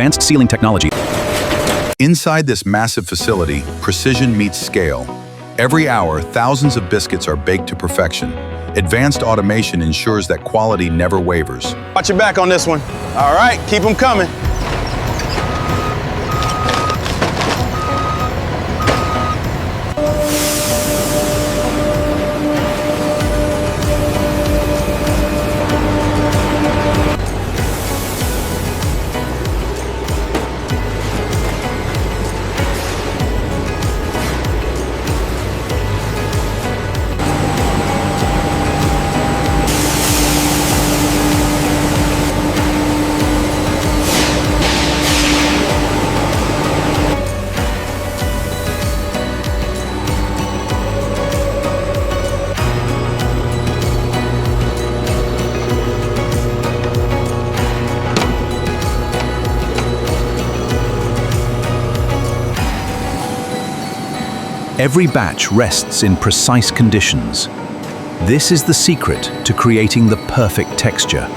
advanced sealing technology. Inside this massive facility, precision meets scale. Every hour, thousands of biscuits are baked to perfection. Advanced automation ensures that quality never wavers. Watch your back on this one. All right, keep them coming. Every batch rests in precise conditions. This is the secret to creating the perfect texture.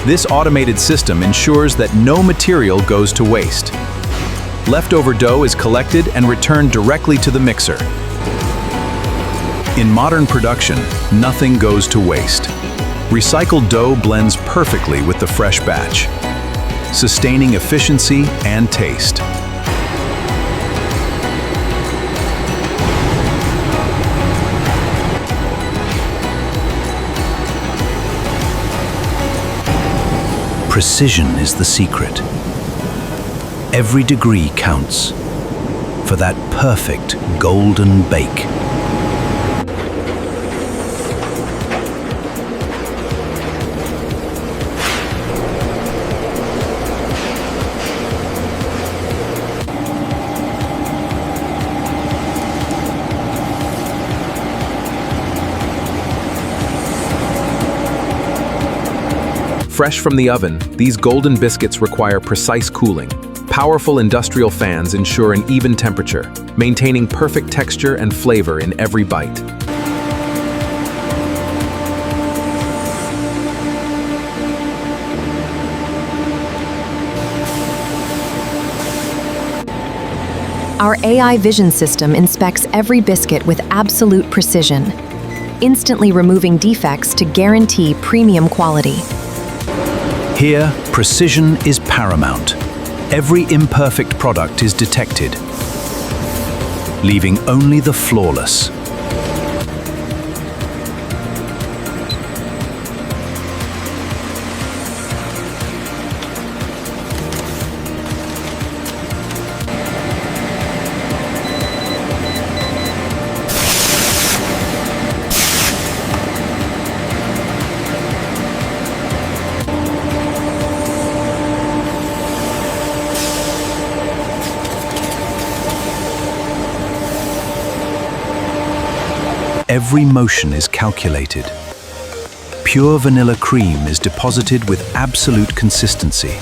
This automated system ensures that no material goes to waste. Leftover dough is collected and returned directly to the mixer. In modern production, nothing goes to waste. Recycled dough blends perfectly with the fresh batch, sustaining efficiency and taste. Precision is the secret. Every degree counts for that perfect golden bake. Fresh from the oven, these golden biscuits require precise cooling. Powerful industrial fans ensure an even temperature, maintaining perfect texture and flavor in every bite. Our AI vision system inspects every biscuit with absolute precision, instantly removing defects to guarantee premium quality. Here, precision is paramount. Every imperfect product is detected, leaving only the flawless. Every motion is calculated. Pure vanilla cream is deposited with absolute consistency,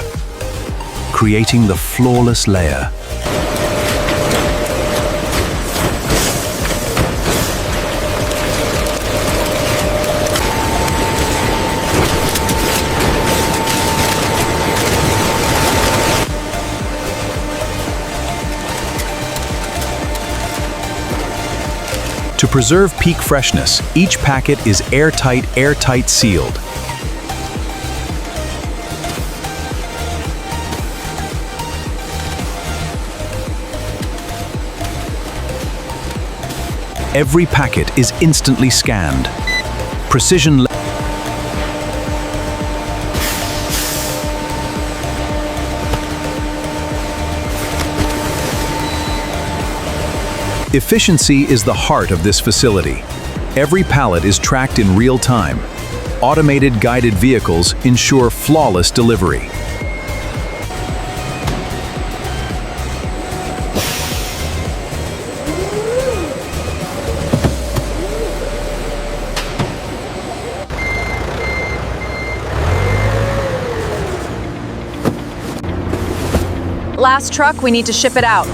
creating the flawless layer. To preserve peak freshness, each packet is airtight sealed. Every packet is instantly scanned. Precision Efficiency is the heart of this facility. Every pallet is tracked in real time. Automated guided vehicles ensure flawless delivery. Last truck, we need to ship it out.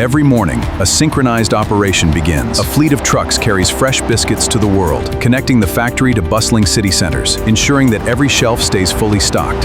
Every morning, a synchronized operation begins. A fleet of trucks carries fresh biscuits to the world, connecting the factory to bustling city centers, ensuring that every shelf stays fully stocked.